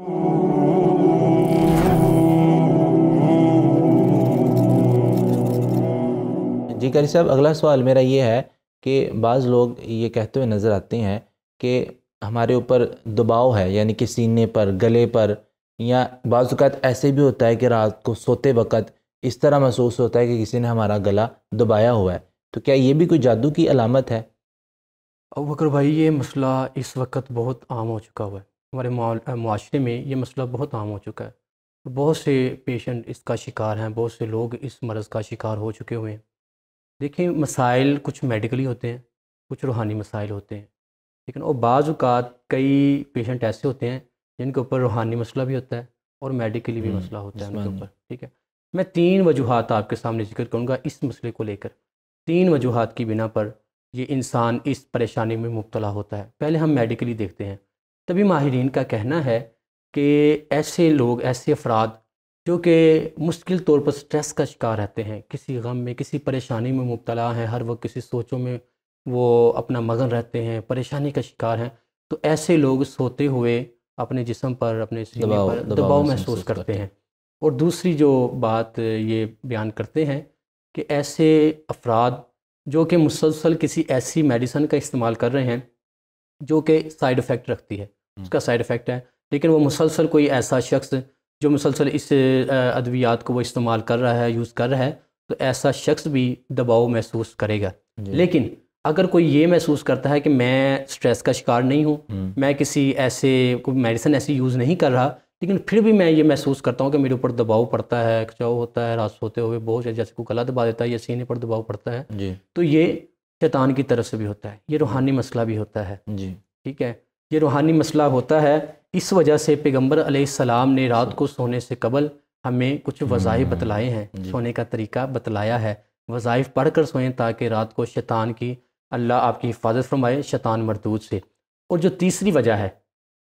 جی قاری صاحب، اگلا سوال میرا یہ ہے کہ بعض لوگ یہ کہتے ہوئے نظر آتے ہیں کہ ہمارے اوپر دباؤ ہے، یعنی کہ سینے پر، گلے پر، یا بعض اوقات ایسے بھی ہوتا ہے کہ رات کو سوتے وقت اس طرح محسوس ہوتا ہے کہ کسی نے ہمارا گلا دبایا ہوا ہے، تو کیا یہ بھی کوئی جادو کی علامت ہے؟ ابوبکر بھائی، یہ مسئلہ اس وقت بہت عام ہو چکا ہوا ہے، ہمارے معاشرے میں یہ مسئلہ بہت عام ہو چکا ہے، بہت سے پیشنٹ اس کا شکار ہیں، بہت سے لوگ اس مرض کا شکار ہو چکے ہوئے ہیں۔ دیکھیں، مسائل کچھ میڈیکلی ہوتے ہیں، کچھ روحانی مسائل ہوتے ہیں، لیکن اور بعض اوقات کئی پیشنٹ ایسے ہوتے ہیں جن کے اوپر روحانی مسئلہ بھی ہوتا ہے اور میڈیکلی بھی مسئلہ ہوتا ہے ان کے اوپر، ٹھیک ہے۔ میں 3 وجوہات آپ کے سامنے ذکر کروں گا اس مسئلے کو لے کر۔ 3 وجوہات کی بنا پر یہ انسان اس پریشانی میں مبتلا ہوتا ہے۔ پہلے ہم میڈیکلی دیکھتے ہیں۔ تبھی ماہرین کا کہنا ہے کہ ایسے لوگ، ایسے افراد جو کہ مشکل طور پر سٹریس کا شکار رہتے ہیں، کسی غم میں، کسی پریشانی میں مبتلا ہیں، ہر وقت کسی سوچوں میں وہ اپنا مگن رہتے ہیں، پریشانی کا شکار ہیں، تو ایسے لوگ سوتے ہوئے اپنے جسم پر، اپنے سینے پر دباؤ محسوس کرتے ہیں۔ اور دوسری جو بات یہ بیان کرتے ہیں کہ ایسے افراد جو کہ مسلسل کسی ایسی میڈیسن کا استعمال کر رہے ہیں جو کہ سائیڈ افیکٹ رکھتی ہے، اس کا سائیڈ افیکٹ ہے، لیکن وہ مسلسل کوئی ایسا شخص جو مسلسل اس ادویات کو وہ استعمال کر رہا ہے، یوز کر رہا ہے، تو ایسا شخص بھی دباؤ محسوس کرے گا۔ لیکن اگر کوئی یہ محسوس کرتا ہے کہ میں سٹریس کا شکار نہیں ہوں، میں کسی ایسے کوئی میڈیسن ایسی یوز نہیں کر رہا، لیکن پھر بھی میں یہ محسوس کرتا ہوں کہ میرے اوپر دباؤ پڑتا ہے، کھچاؤ ہوتا ہے، رات سوتے ہوئے بہت جیسے کوئی گلا دبا دیتا ہے یا سینے پر دباؤ پڑتا ہے، تو یہ شیطان کی طرف سے بھی ہوتا ہے، یہ روحانی مسئلہ بھی ہوتا ہے، ٹھیک ہے۔ یہ روحانی مسئلہ ہوتا ہے، اس وجہ سے پیغمبر علیہ السلام نے رات کو سونے سے قبل ہمیں کچھ وظائف بتلائے ہیں، سونے کا طریقہ بتلایا ہے۔ وظائف پڑھ کر سوئیں تاکہ رات کو شیطان کی اللہ آپ کی حفاظت فرمائے شیطان مردود سے۔ اور جو تیسری وجہ ہے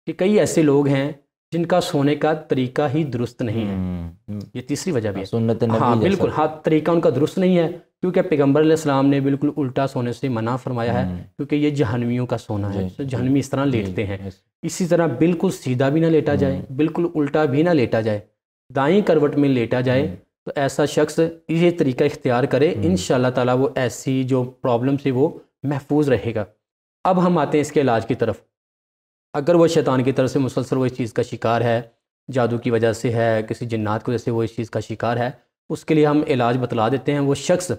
کہ کئی ایسے لوگ ہیں جن کا سونے کا طریقہ ہی درست نہیں ہے، یہ تیسری وجہ بھی ہے۔ سنت نبی ہاں بالکل، ہاں طریقہ ان کا درست نہیں ہے، کیونکہ پیغمبر علیہ السلام نے بالکل الٹا سونے سے منع فرمایا ہے، کیونکہ یہ جہنمیوں کا سونا ہے، جہنمی اس طرح لیٹتے ہیں۔ اسی طرح بالکل سیدھا بھی نہ لیٹا جائے، بالکل الٹا بھی نہ لیٹا جائے، دائیں کروٹ میں لیٹا جائے، تو ایسا شخص یہ طریقہ اختیار کرے، انشاءاللہ تعالیٰ وہ ایسی جو پرابلم سے وہ محفوظ رہے گا۔ اب ہم آتے ہیں اس کے علاج کی طرف۔ اگر وہ شیطان کی طرف سے مسلسل وہ اس چیز کا شکار ہے، جادو کی وجہ سے ہے، کسی جنات کی وجہ سے وہ اس چیز کا شکار ہے، اس کے لیے ہم علاج بتلا دیتے ہیں۔ وہ شخص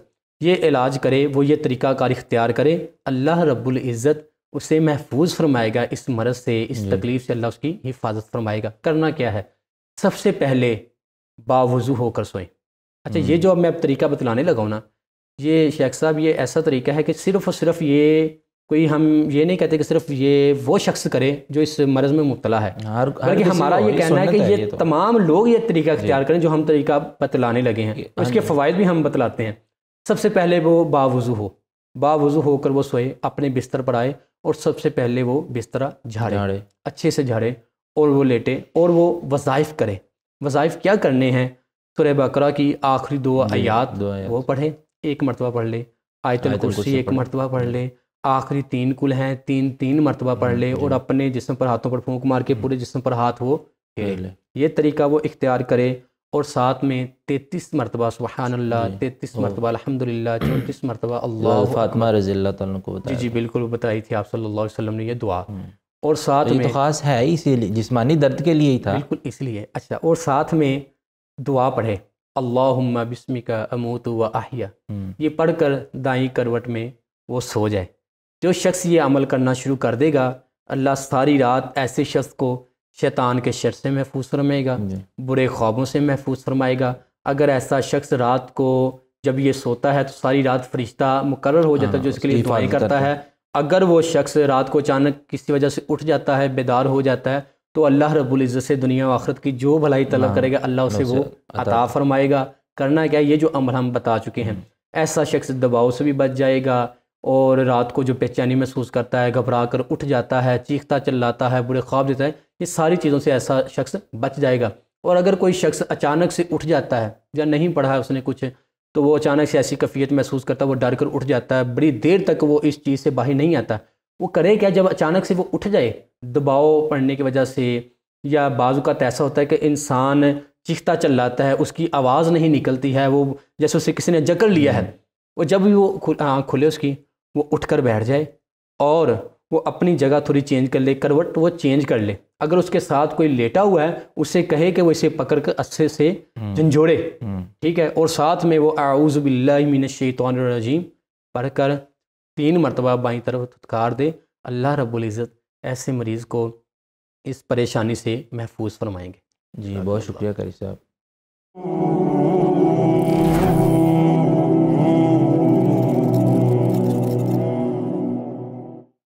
یہ علاج کرے، وہ یہ طریقہ کار اختیار کرے، اللہ رب العزت اسے محفوظ فرمائے گا اس مرض سے، اس تکلیف سے اللہ اس کی حفاظت فرمائے گا۔ کرنا کیا ہے؟ سب سے پہلے باوضو ہو کر سوئیں۔ اچھا، یہ جو اب میں طریقہ بتلانے لگا ہوں نا، یہ شیخ صاحب یہ ایسا طریقہ ہے کہ صرف اور صرف یہ کوئی ہم یہ نہیں کہتے کہ صرف یہ وہ شخص کرے جو اس مرض میں مبتلا ہے، بلکہ ہمارا یہ کہنا ہے کہ یہ تمام لوگ یہ طریقہ اختیار کریں جو ہم طریقہ بتلانے لگے ہیں، اس کے فوائد بھی ہم بتلاتے ہیں۔ سب سے پہلے وہ باوضو ہو کر وہ سوئے، اپنے بستر پر آئے اور سب سے پہلے وہ بستر جھاڑے، اچھے سے جھاڑے، اور وہ لیٹے اور وہ وظائف کرے۔ وظائف کیا کرنے ہیں؟ سورہ بقرہ کی آخری 2 آیات وہ پڑھیں، 1 مرتبہ پڑھ لے، آیت الکرسی 1 مرتبہ پڑھ لے، آخری 3 کل ہیں 3 مرتبہ پڑھ لے، اور اپنے جسم پر ہاتھوں پر پھونک مار کے پورے جسم پر ہاتھ وہ پھیر لے۔ یہ طریقہ وہ اختیار کرے، اور ساتھ میں 33 مرتبہ سبحان اللہ، 33 مرتبہ الحمدللہ، 34 مرتبہ اللہ فاطمہ رضی اللہ تعالیٰ کو بتایا۔ جی بالکل بتائی تھی آپ صلی اللہ علیہ وسلم نے یہ دعا، اور ساتھ میں تو خاص ہے اسی لیے، جسمانی درد کے لیے ہی تھا، بالکل اس لیے۔ اچھا، اور ساتھ میں دعا پڑھے، اللہم بسمک اموت و احیا، یہ پڑھ کر دائیں کروٹ میں وہ سو جائے۔ جو شخص یہ عمل کرنا شروع کر دے گا، اللہ ساری رات ایسے شخص کو شیطان کے شر سے محفوظ فرمائے گا، برے خوابوں سے محفوظ فرمائے گا۔ اگر ایسا شخص رات کو جب یہ سوتا ہے تو ساری رات فرشتہ مقرر ہو جاتا ہے جو اس کے لیے دعائیں کرتا ہے۔ اگر وہ شخص رات کو اچانک کسی وجہ سے اٹھ جاتا ہے، بیدار ہو جاتا ہے، تو اللہ رب العزت سے دنیا و آخرت کی جو بھلائی طلب کرے گا اللہ اسے وہ عطا فرمائے گا۔ کرنا کیا؟ یہ جو عمل ہم بتا چکے ہیں۔ ایسا شخص دباؤ سے بھی بچ جائے گا، اور رات کو جو بے چینی محسوس کرتا ہے، گھبرا کر اٹھ جاتا ہے، چیختا چلاتا ہے، برے خواب دیتا ہے، یہ ساری چیزوں سے ایسا شخص بچ جائے گا۔ اور اگر کوئی شخص اچانک سے اٹھ جاتا ہے یا نہیں پڑھا ہے اس نے کچھ، تو وہ اچانک سے ایسی کیفیت محسوس کرتا ہے، وہ ڈر کر اٹھ جاتا ہے، بڑی دیر تک وہ اس چیز سے باہر نہیں آتا، وہ کرے کیا؟ جب اچانک سے وہ اٹھ جائے دباؤ پڑنے کی وجہ سے یا بعض اوقات ایسا ہوتا ہے کہ انسان چیختا چلاتا ہے، اس کی آواز نہیں نکلتی ہے، وہ جیسے اسے کسی نے جکڑ لیا ہے، وہ جب بھی وہ آنکھ کھلے اس کی، وہ اٹھ کر بیٹھ جائے اور وہ اپنی جگہ تھوڑی چینج کر لے، کروٹ وہ چینج کر لے. اگر اس کے ساتھ کوئی لیٹا ہوا ہے اسے کہے کہ وہ اسے پکڑ کر اچھے سے جھنجھوڑے، ٹھیک ہے، اور ساتھ میں وہ اعوذ باللہ من الشیطان الرجیم پڑھ کر 3 مرتبہ بائیں طرف دھتکار دے. اللہ رب العزت ایسے مریض کو اس پریشانی سے محفوظ فرمائیں گے. جی بہت شکریہ قاری صاحب.